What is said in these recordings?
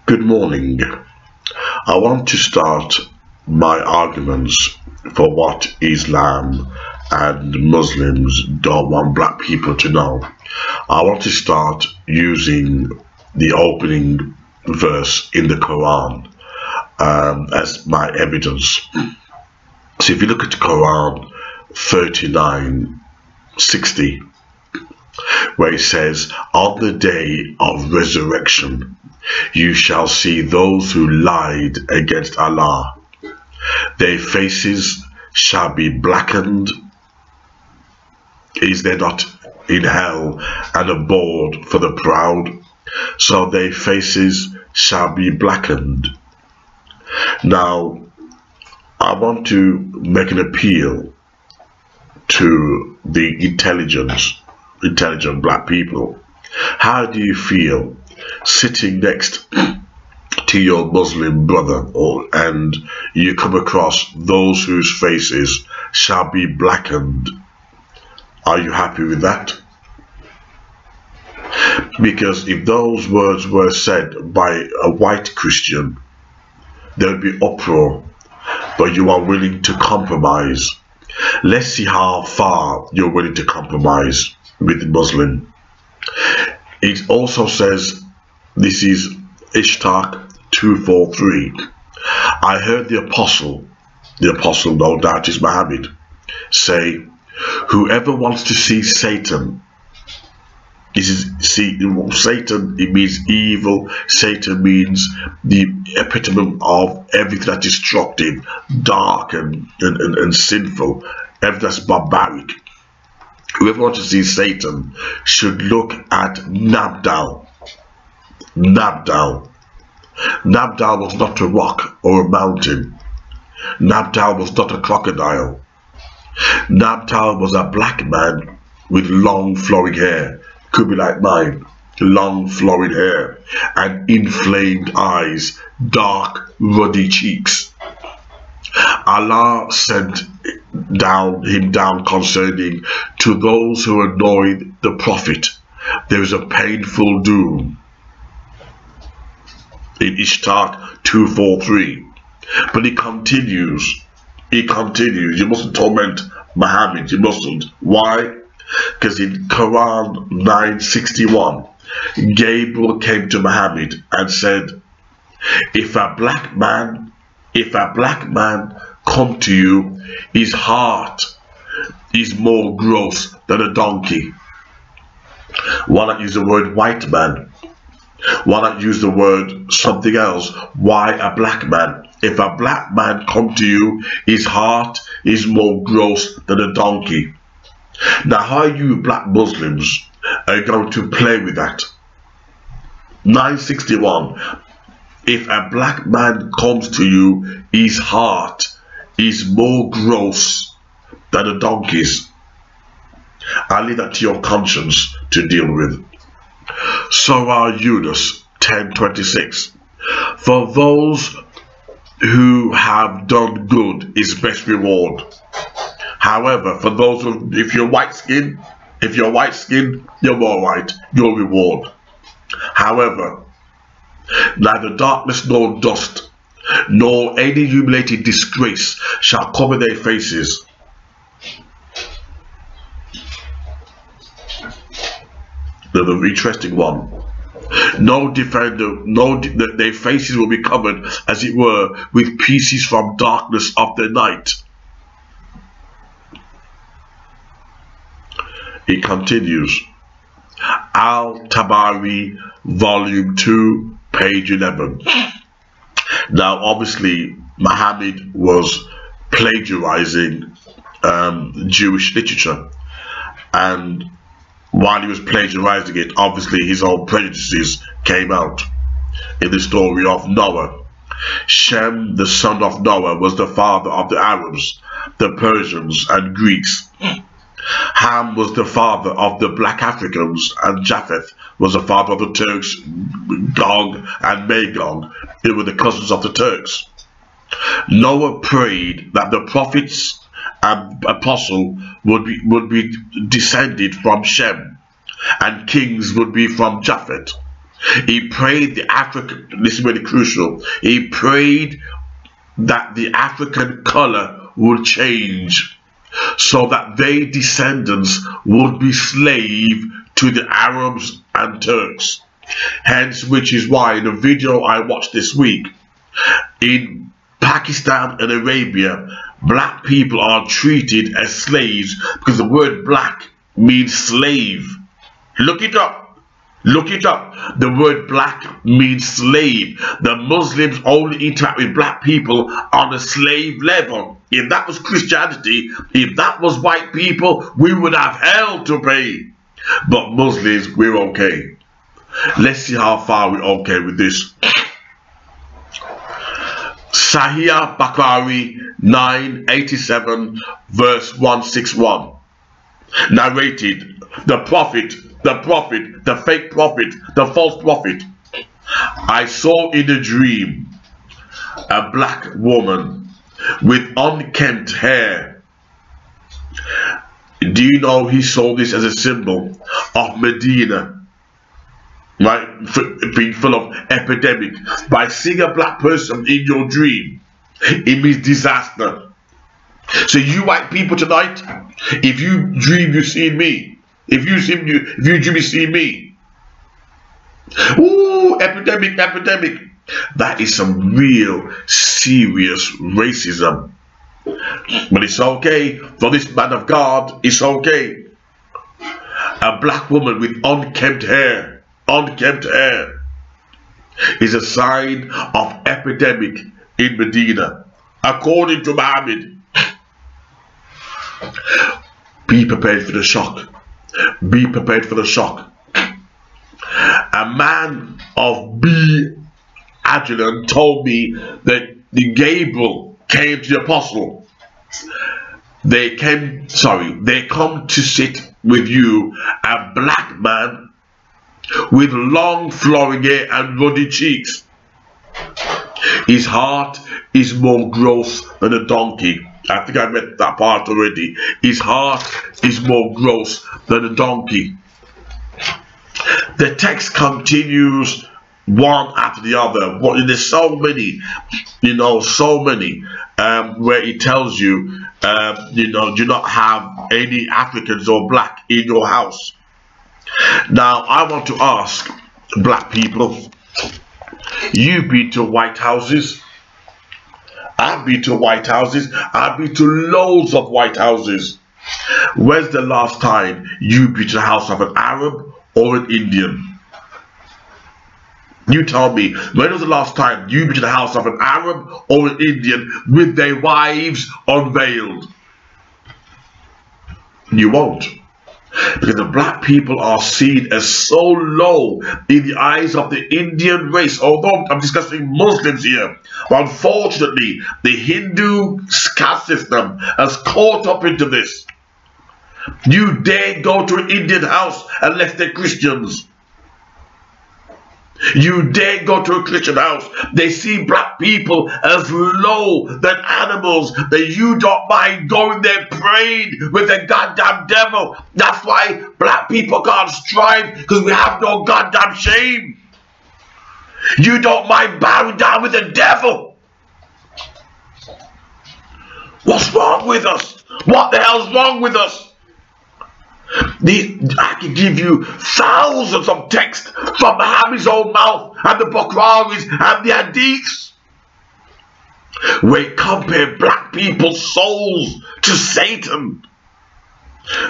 Good morning. I want to start my arguments for what Islam and Muslims don't want black people to know. I want to start using the opening verse in the Quran as my evidence. So if you look at Quran 39:60, where it says, "On the day of resurrection, you shall see those who lied against Allah. Their faces shall be blackened. Is there not in hell an abode for the proud? So their faces shall be blackened." Now, I want to make an appeal to the intelligent black people. How do you feel sitting next to your Muslim brother and you come across those whose faces shall be blackened? Are you happy with that? Because if those words were said by a white Christian, there would be uproar, but you are willing to compromise. Let's see how far you're willing to compromise with the Muslim. It also says, this is Ishtar 2:4-3. I heard the apostle no doubt is Muhammad, say, "Whoever wants to see Satan," Satan, it means evil. Satan means the epitome of everything that's destructive, dark and sinful, everything that's barbaric. Whoever wants to see Satan should look at Nabdal. Nabdal was not a rock or a mountain. Nabdal was not a crocodile. Nabdal was a black man with long flowing hair, could be like mine, long flowing hair and inflamed eyes, dark ruddy cheeks. Allah sent him down concerning, "To those who annoy the Prophet, there is a painful doom," in Ishtar 2:4-3. But he continues, you mustn't torment Muhammad, you mustn't. Why? Because in Quran 9:61, Gabriel came to Muhammad and said, if a black man come to you, his heart is more gross than a donkey. Why not use the word white man? Why not use the word something else? Why a black man? If a black man come to you, his heart is more gross than a donkey. Now, how you black Muslims are going to play with that? 9:61. If a black man comes to you, his heart is more gross than a donkey's. I leave that to your conscience to deal with. Surah Yunus 10:26. For those who have done good is best reward. However, for those who, if you're white skinned, you're all right, your reward. However, neither darkness nor dust, nor any humiliating disgrace shall cover their faces. The interesting one. Their faces will be covered, as it were, with pieces from darkness of the night. It continues. Al-Tabari, volume 2, page 11. Now, obviously, Muhammad was plagiarizing Jewish literature, and while he was plagiarizing it, obviously his own prejudices came out. In the story of Noah, Shem, the son of Noah, was the father of the Arabs, the Persians and Greeks. Ham was the father of the black Africans, and Japheth was the father of the Turks, Gog and Magog. They were the cousins of the Turks. Noah prayed that the prophets and apostle would be descended from Shem, and kings would be from Japheth. He prayed the African, this is really crucial, he prayed that the African color would change so that their descendants would be slave to the Arabs and Turks. Hence, which is why in the video I watched this week, in Pakistan and Arabia, black people are treated as slaves because the word black means slave. Look it up. Look it up. The word black means slave. The Muslims only interact with black people on a slave level. If that was Christianity, if that was white people, we would have hell to pay. But Muslims, we're okay. Let's see how far we're okay with this. Sahih Bukhari 987 verse 161. Narrated, the fake prophet, the false prophet. I saw in a dream a black woman with unkempt hair. Do you know he saw this as a symbol of Medina, right? Being full of epidemic. By seeing a black person in your dream, it means disaster. So you white people tonight, if you dream you see me, if you dream you see me, ooh, epidemic, epidemic. That is some real serious racism. But it's okay for this man of God. It's okay. A black woman with unkempt hair is a sign of epidemic in Medina, according to Muhammad. Be prepared for the shock. Be prepared for the shock. A man of B. Adjutant told me that the Gabriel came to the apostle. They come to sit with you, a black man with long flowing hair and ruddy cheeks. His heart is more gross than a donkey. I think I met that part already. His heart is more gross than a donkey. The text continues one after the other. There's so many, so many where it tells you, do not have any Africans or black in your house. Now, I want to ask black people, you've been to white houses. I've been to white houses. I've been to loads of white houses. When's the last time you've been to the house of an Arab or an Indian? You tell me, when was the last time you've been to the house of an Arab or an Indian with their wives unveiled? You won't. Because the black people are seen as so low in the eyes of the Indian race. Although I'm discussing Muslims here, but unfortunately the Hindu caste system has caught up into this. You dare go to an Indian house unless they're Christians. You dare go to a Christian house. They see black people as low than animals, that you don't mind going there praying with the goddamn devil. That's why black people can't strive, because we have no goddamn shame. You don't mind bowing down with the devil. What's wrong with us? What the hell's wrong with us? I can give you thousands of texts from Muhammad's own mouth and the Bukhari's and the Hadiths where compare black people's souls to Satan.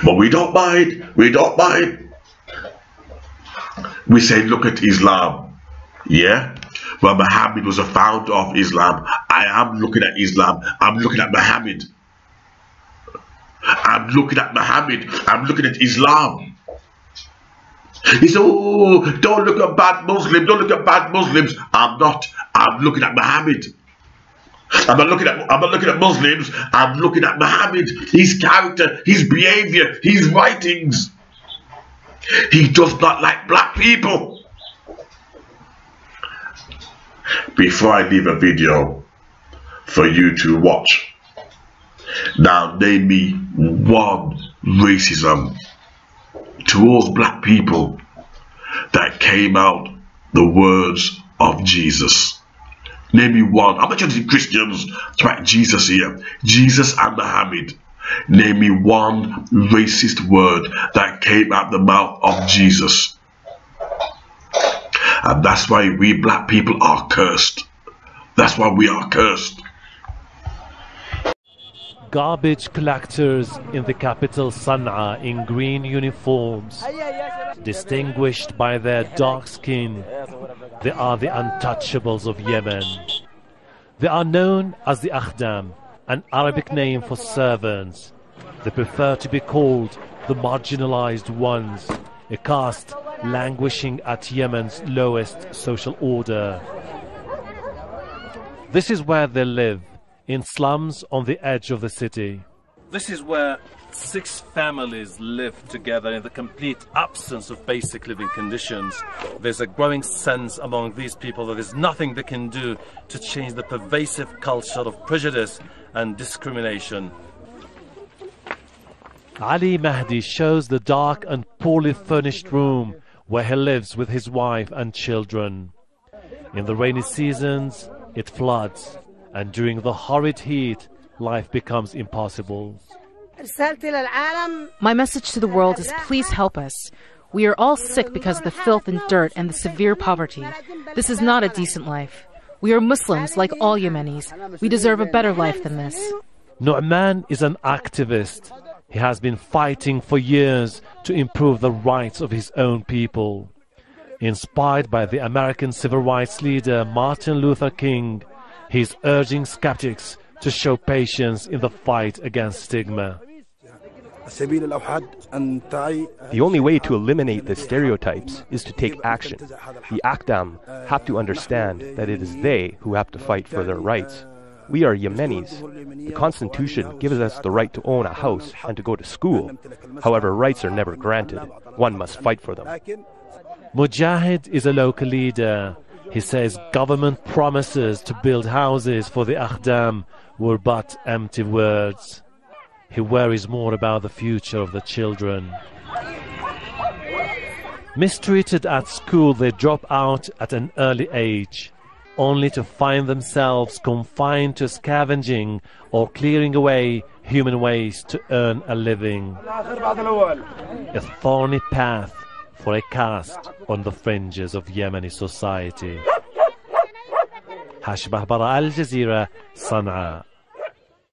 But we don't mind. We don't mind. We say, look at Islam. Yeah? Well, Muhammad was a founder of Islam. I am looking at Islam. I'm looking at Muhammad. I'm looking at Muhammad. I'm looking at Islam. He said, oh, don't look at bad Muslims. Don't look at bad Muslims. I'm not. I'm looking at Muhammad. I'm not looking at Muslims. I'm looking at Muhammad. His character, his behavior, his writings. He does not like black people. Before I leave a video for you to watch, now name me one racism towards black people that came out the words of Jesus. Name me one. I'm not trying to see Christians track Jesus here. Jesus and Muhammad. Name me one racist word that came out the mouth of Jesus. And that's why we black people are cursed. That's why we are cursed. Garbage collectors in the capital Sana'a in green uniforms, distinguished by their dark skin, they are the untouchables of Yemen. They are known as the Akhdam, an Arabic name for servants. They prefer to be called the marginalized ones, a caste languishing at Yemen's lowest social order. This is where they live, in slums on the edge of the city. This is where 6 families live together in the complete absence of basic living conditions. There's a growing sense among these people that there's nothing they can do to change the pervasive culture of prejudice and discrimination. Ali Mahdi shows the dark and poorly furnished room where he lives with his wife and children. In the rainy seasons, it floods, and during the horrid heat, life becomes impossible. My message to the world is please help us. We are all sick because of the filth and dirt and the severe poverty. This is not a decent life. We are Muslims like all Yemenis. We deserve a better life than this. Nu'man is an activist. He has been fighting for years to improve the rights of his own people. Inspired by the American civil rights leader Martin Luther King, he is urging skeptics to show patience in the fight against stigma. The only way to eliminate the stereotypes is to take action. The Akhdam have to understand that it is they who have to fight for their rights. We are Yemenis. The Constitution gives us the right to own a house and to go to school. However, rights are never granted. One must fight for them. Mujahid is a local leader. He says government promises to build houses for the Akhdam were but empty words. He worries more about the future of the children. Mistreated at school, they drop out at an early age, only to find themselves confined to scavenging or clearing away human waste to earn a living. A thorny path for a caste on the fringes of Yemeni society. Hashbah Bara, Al Jazeera, Sana'a.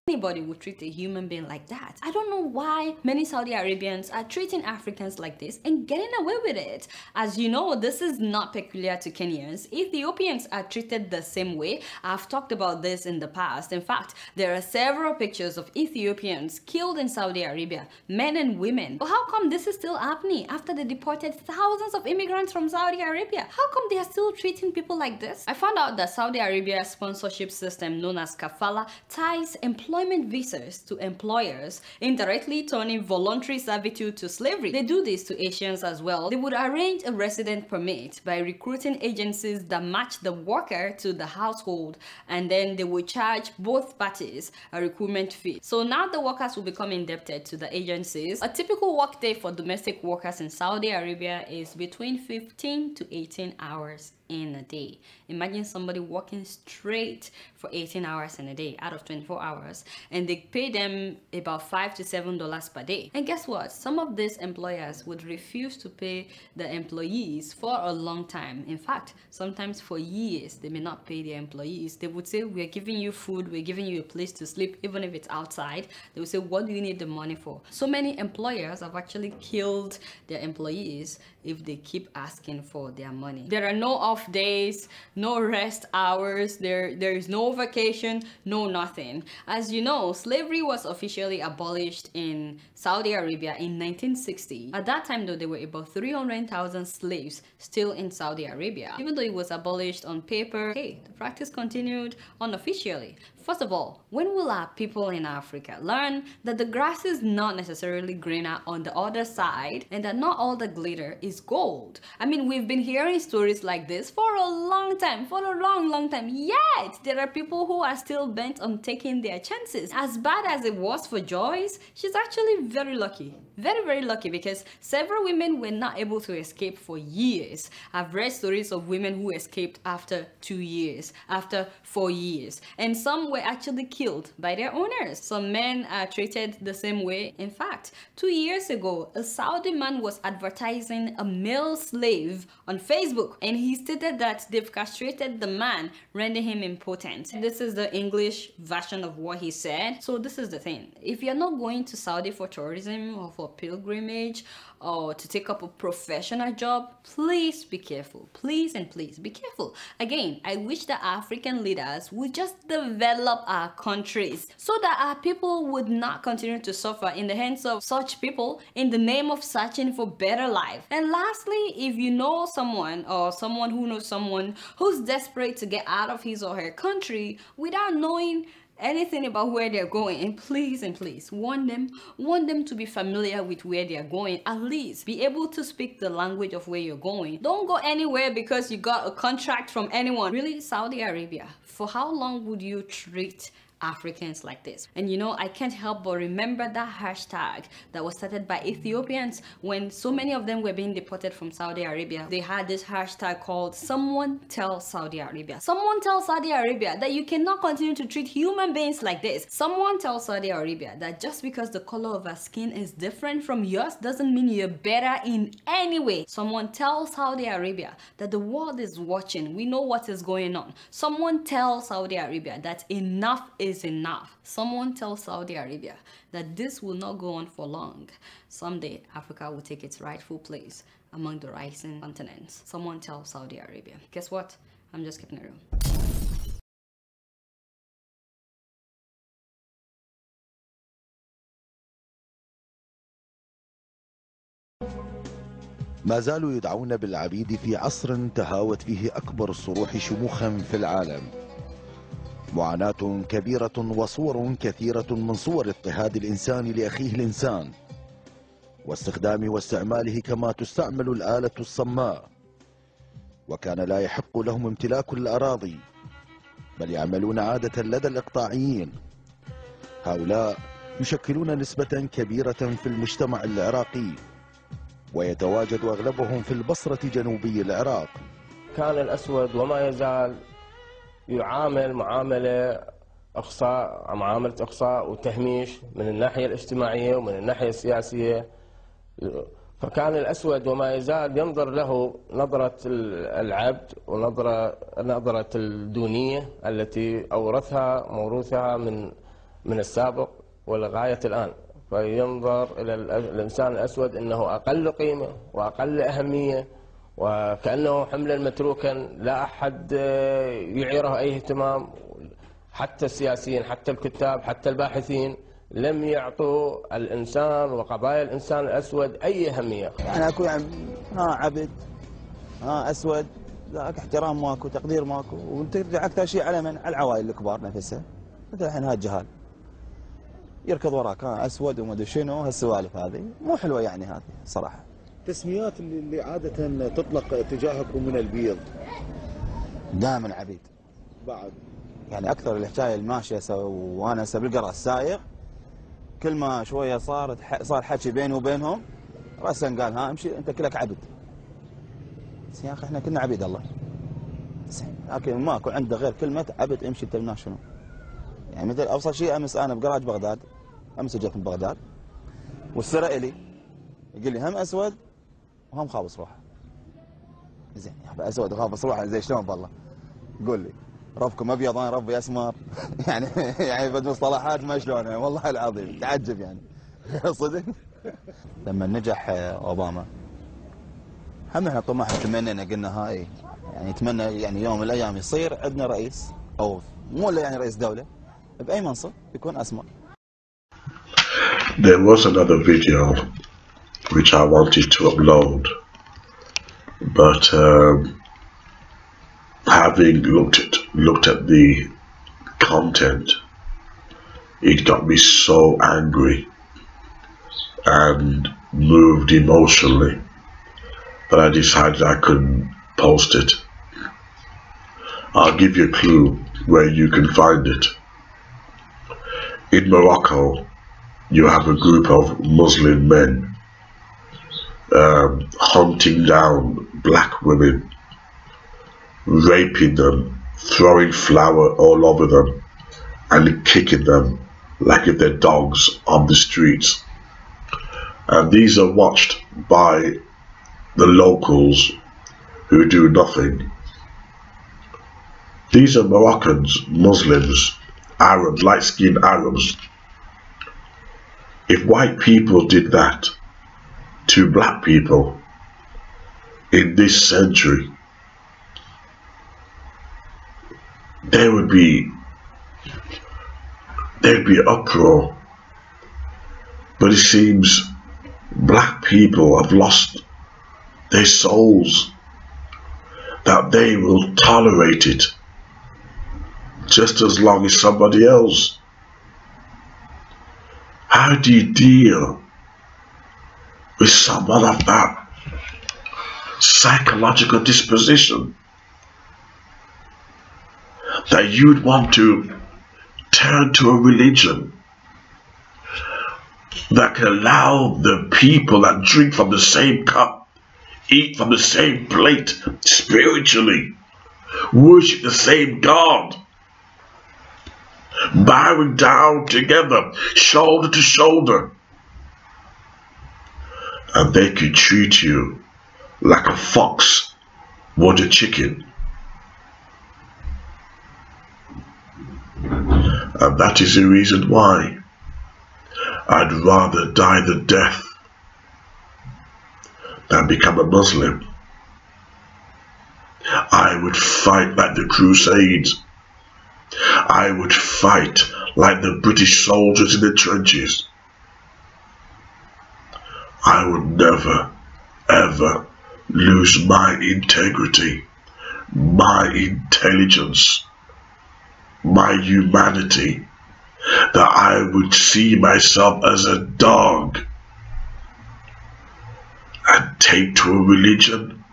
Anybody would treat a human being like that. I don't know why many Saudi Arabians are treating Africans like this and getting away with it. As you know, this is not peculiar to Kenyans. Ethiopians are treated the same way. I've talked about this in the past. In fact, there are several pictures of Ethiopians killed in Saudi Arabia, men and women. But how come this is still happening after they deported thousands of immigrants from Saudi Arabia? How come they are still treating people like this? I found out that Saudi Arabia's sponsorship system known as kafala ties employment visas to employers, indirectly turning voluntary servitude to slavery. They do this to Asians as well. They would arrange a resident permit by recruiting agencies that match the worker to the household, and then they would charge both parties a recruitment fee. So now the workers will become indebted to the agencies. A typical workday for domestic workers in Saudi Arabia is between 15 to 18 hours in a day. Imagine somebody working straight for 18 hours in a day out of 24 hours, and they pay them about $5 to $7 per day. And guess what? Some of these employers would refuse to pay the employees for a long time. In fact, sometimes for years they may not pay their employees. They would say, we're giving you food, we're giving you a place to sleep, even if it's outside. They would say, what do you need the money for? So many employers have actually killed their employees if they keep asking for their money. There are no off days, no rest hours, there is no vacation, no nothing. As you know, slavery was officially abolished in Saudi Arabia in 1960. At that time though, there were about 300,000 slaves still in Saudi Arabia. Even though it was abolished on paper, hey, the practice continued unofficially. First of all, when will our people in Africa learn that the grass is not necessarily greener on the other side and that not all the glitter is gold? I mean, we've been hearing stories like this this for a long time, for a long time. Yet there are people who are still bent on taking their chances. As bad as it was for Joyce, she's actually very lucky. Very lucky, because several women were not able to escape for years. I've read stories of women who escaped after 2 years, after 4 years, and some were actually killed by their owners. Some men are treated the same way. In fact, 2 years ago, a Saudi man was advertising a male slave on Facebook, and he stated that they've castrated the man, rendering him impotent. This is the English version of what he said. So this is the thing: if you're not going to Saudi for tourism or for pilgrimage or to take up a professional job, please be careful. Please and please be careful. Again, I wish that African leaders would just develop our countries so that our people would not continue to suffer in the hands of such people in the name of searching for better life. And lastly, if you know someone or someone who knows someone who's desperate to get out of his or her country without knowing anything about where they're going, and please warn them to be familiar with where they're going. At least be able to speak the language of where you're going. Don't go anywhere because you got a contract from anyone. Really, Saudi Arabia, for how long would you treat Africans like this? And you know, I can't help but remember that hashtag that was started by Ethiopians when so many of them were being deported from Saudi Arabia. They had this hashtag called "Someone Tell Saudi Arabia." Someone tell Saudi Arabia that you cannot continue to treat human beings like this. Someone tell Saudi Arabia that just because the color of our skin is different from yours doesn't mean you're better in any way. Someone tell Saudi Arabia that the world is watching. We know what is going on. Someone tell Saudi Arabia that enough is enough. Someone tell Saudi Arabia that this will not go on for long. Someday Africa will take its rightful place among the rising continents. Someone tell Saudi Arabia. Guess what? I'm just keeping it real. ما زالوا يدعون بالعبيد في عصر تهاوت فيه أكبر الصروح شموخا في العالم. معاناة كبيرة وصور كثيرة من صور اضطهاد الإنسان لأخيه الإنسان واستخدام واستعماله كما تستعمل الآلة الصماء. وكان لا يحق لهم امتلاك الأراضي بل يعملون عادة لدى الإقطاعيين. هؤلاء يشكلون نسبة كبيرة في المجتمع العراقي ويتواجد أغلبهم في البصرة جنوبي العراق. كان الأسود وما يزال يعامل معاملة إقصاء وتهميش من الناحية الاجتماعية ومن الناحية السياسية. فكان الأسود وما يزال ينظر له نظرة العبد ونظرة الدونية التي أورثها موروثها من السابق ولغاية الآن. فينظر إلى الإنسان الأسود أنه أقل قيمة وأقل أهمية وكأنه حملا متروكا لا أحد يعيره أي اهتمام. حتى السياسيين، حتى الكتاب، حتى الباحثين لم يعطوا الإنسان وقضايا الإنسان الأسود أي أهمية. يعني أكو يعني عبد أسود، ذاك احترام ماكو، تقدير ماكو، وترجع أكثر شيء على من؟ على العوائل الكبار نفسها. مثل الحين هالجهال يركض وراك أسود وما أدري شنو، هالسوالف هذه مو حلوة يعني هذه صراحة. تسميات اللي عادة تطلق تجاهكم من البيض دائما عبيد بعد، يعني أكثر الحكاية الماشية وأنا بالقرى السايق كل ما شوية صار حكي بيني وبينهم رأسا قال امشي أنت كلك عبد. بس يا أخي احنا كنا عبيد الله، لكن ماكو عنده غير كلمة عبد. امشي أنت من شنو؟ يعني مثل أبسط شيء أمس أنا بقراج بغداد، أمس جيت من بغداد والسرة إلي يقول لي هم أسود وهم خابص روحه. زين يا اسود وخابص روحه زي شلون بالله؟ قول لي ربكم ابيض انا ربي اسمر. يعني بد مصطلحات ما شلونها والله العظيم تعجب يعني. صدق لما نجح اوباما هم احنا طموحنا تمنينا قلنا هاي يعني نتمنى يعني يوم من الايام يصير عندنا رئيس او مو الا يعني رئيس دوله باي منصب يكون اسمر. There was another video which I wanted to upload, but having looked at the content, it got me so angry and moved emotionally that I decided I couldn't post it. I'll give you a clue where you can find it. In Morocco, you have a group of Muslim men hunting down black women, raping them, throwing flour all over them, and kicking them like if they're dogs on the streets. And these are watched by the locals who do nothing. These are Moroccans, Muslims, Arabs, light-skinned Arabs. If white people did that to black people in this century, there'd be uproar. But it seems black people have lost their souls, that they will tolerate it just as long as somebody else. How do you deal with someone of that psychological disposition, that you'd want to turn to a religion that can allow the people that drink from the same cup, eat from the same plate, spiritually worship the same God, bowing down together, shoulder to shoulder, and they could treat you like a fox would a chicken. And that is the reason why I'd rather die the death than become a Muslim. I would fight like the Crusades. I would fight like the British soldiers in the trenches. I would never, ever lose my integrity, my intelligence, my humanity, that I would see myself as a dog and take to a religion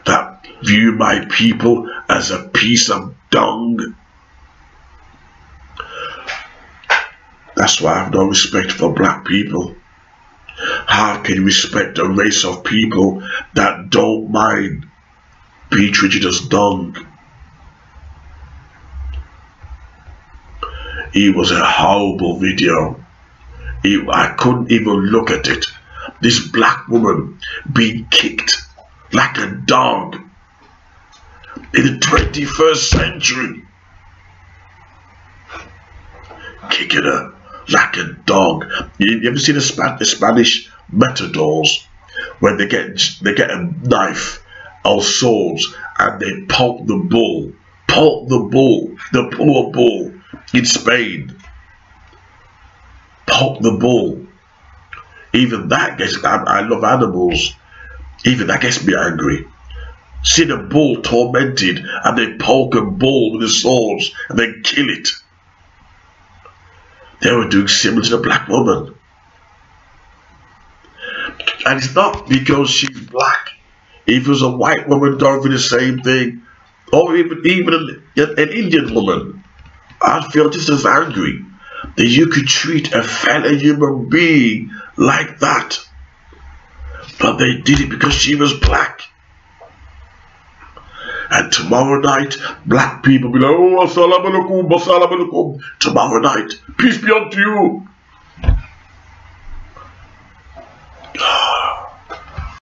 that view my people as a piece of dung. That's why I have no respect for black people. How can you respect a race of people that don't mind being treated as dung? It was a horrible video. I couldn't even look at it. This black woman being kicked like a dog in the 21st century. Kicking her like a dog. You ever seen the Spanish matadors when they get a knife or swords and they poke the bull, the poor bull in Spain, poke the bull. Even that gets, I love animals, even that gets me angry. See the bull tormented and they poke a bull with the swords and then kill it. They were doing similar to the black woman. And it's not because she's black. If it was a white woman doing the same thing, or even an Indian woman, I'd feel just as angry that you could treat a fellow human being like that. But they did it because she was black. And tomorrow night, black people be like, oh, assalamu alaikum, assalamu alaikum. Tomorrow night, peace be unto you.